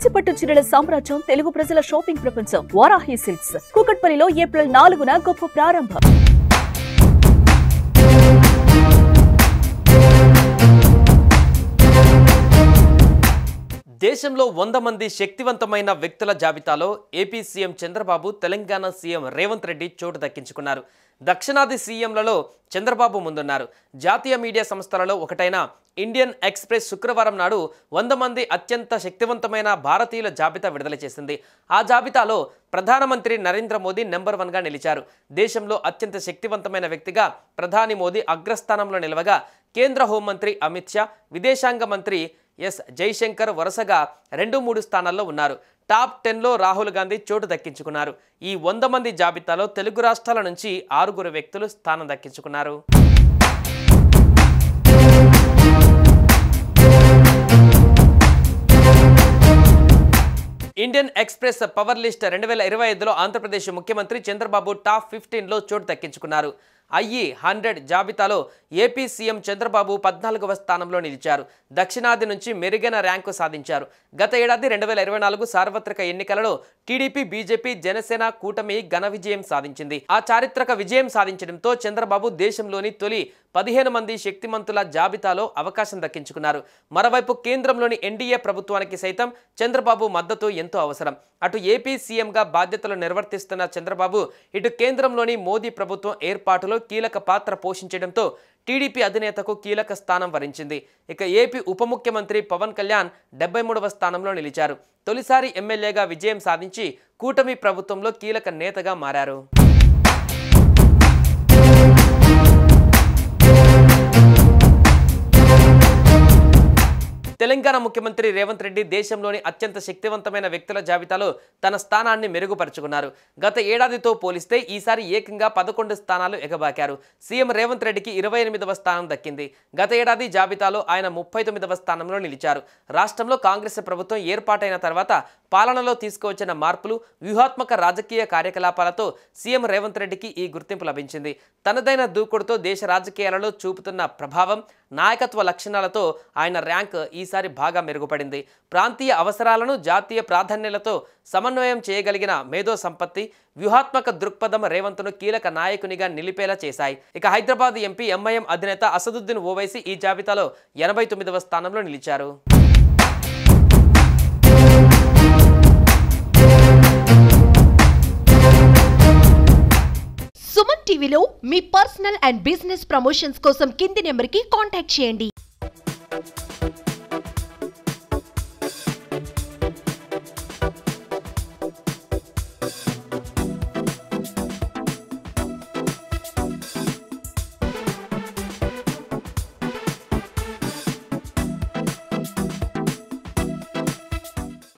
కంచిపట్టు చీరల సామ్రాజ్యం తెలుగు ప్రజల షాపింగ్ ప్రపంచం వారాహి సిల్క్స్ కూకట్పల్లిలో ఏప్రిల్ 4న గొప్ప ప్రారంభం. దేశంలో 100 మంది శక్తివంతమైన వ్యక్తుల జాబితాలో AP CM Chandrababu, Telangana CM Revanth Reddy చోటు దక్కించుకున్నారు. దక్షిణాది సీఎంలలో చంద్రబాబు ముందున్నారు. జాతీయ మీడియా సంస్థలలో ఒకటైన ఇండియన్ ఎక్స్ప్రెస్ శుక్రవారం నాడు 100 మంది అత్యంత శక్తివంతమైన భారతీయుల జాబితా విడుదల చేసింది. ఆ జాబితాలో ప్రధానమంత్రి నరేంద్ర మోదీ నెంబర్ 1గా నిలిచారు. దేశంలో అత్యంత శక్తివంతమైన వ్యక్తిగా ప్రధాని మోదీ అగ్రస్థానంలో నిలవగా, కేంద్ర హోంమంత్రి అమిత్ షా, విదేశాంగ మంత్రి ఎస్ జైశంకర్ వరుసగా 2-3 స్థానాల్లో ఉన్నారు. టాప్ 10లో రాహుల్ గాంధీ చోటు దక్కించుకున్నారు. ఈ 100 మంది జాబితాలో తెలుగు రాష్ట్రాల నుంచి 6 వ్యక్తులు స్థానం దక్కించుకున్నారు. ఇండియన్ ఎక్స్ప్రెస్ పవర్ లిస్ట్ 2025లో ఆంధ్రప్రదేశ్ ముఖ్యమంత్రి చంద్రబాబు టాప్ 15లో చోటు దక్కించుకున్నారు. IE100 జాబితాలో ఏపీ సీఎం చంద్రబాబు 14వ స్థానంలో నిలిచారు. దక్షిణాది నుంచి మెరుగైన ర్యాంకు సాధించారు. గత ఏడాది 2024 సార్వత్రిక ఎన్నికలలో టీడీపీ, బీజేపీ, జనసేన కూటమి ఘన విజయం సాధించింది. ఆ చారిత్రక విజయం సాధించడంతో చంద్రబాబు దేశంలోని తొలి 15 మంది శక్తిమంతుల జాబితాలో అవకాశం దక్కించుకున్నారు. మరోవైపు కేంద్రంలోని ఎన్డీఏ ప్రభుత్వానికి సైతం చంద్రబాబు మద్దతు ఎంతో అవసరం. అటు ఏపీ సీఎంగా బాధ్యతలు నిర్వర్తిస్తున్న చంద్రబాబు, ఇటు కేంద్రంలోని మోదీ ప్రభుత్వం ఏర్పాటులో కీలక పాత్ర పోషించడంతో టీడీపీ అధినేతకు కీలక స్థానం వరించింది. ఇక ఏపీ ఉప ముఖ్యమంత్రి పవన్ కళ్యాణ్ 73వ స్థానంలో నిలిచారు. తొలిసారి ఎమ్మెల్యేగా విజయం సాధించి కూటమి ప్రభుత్వంలో కీలక నేతగా మారారు. తెలంగాణ ముఖ్యమంత్రి రేవంత్ రెడ్డి దేశంలోని అత్యంత శక్తివంతమైన వ్యక్తుల జాబితాలో తన స్థానాన్ని మెరుగుపరుచుకున్నారు. గత ఏడాదితో పోలిస్తే ఈసారి ఏకంగా 11 స్థానాలు ఎగబాకారు. సీఎం రేవంత్ రెడ్డికి 28వ స్థానం దక్కింది. గత ఏడాది జాబితాలో ఆయన 39వ స్థానంలో నిలిచారు. రాష్ట్రంలో కాంగ్రెస్ ప్రభుత్వం ఏర్పాటైన తర్వాత పాలనలో తీసుకువచ్చిన మార్పులు, వ్యూహాత్మక రాజకీయ కార్యకలాపాలతో సీఎం రేవంత్ రెడ్డికి ఈ గుర్తింపు లభించింది. తనదైన దూకుడుతో దేశ రాజకీయాలలో చూపుతున్న ప్రభావం, నాయకత్వ లక్షణాలతో ఆయన ర్యాంక్ ఈసారి బాగా మెరుగుపడింది. ప్రాంతీయ అవసరాలను జాతీయ ప్రాధాన్యతలతో సమన్వయం చేయగలిగిన మేధో సంపత్తి, వ్యూహాత్మక దృక్పథం రేవంత్ను కీలక నాయకునిగా నిలిపేలా చేశాయి. ఇక హైదరాబాద్ ఎంపీ ఎంఐఎం అధినేత అసదుద్దీన్ ఓవైసీ ఈ జాబితాలో 89వ స్థానంలో నిలిచారు. సుమన్ టీవీలో మీ పర్సనల్ అండ్ బిజినెస్ ప్రమోషన్స్ కోసం కింది నెంబర్కి కాంటాక్ట్ చేయండి.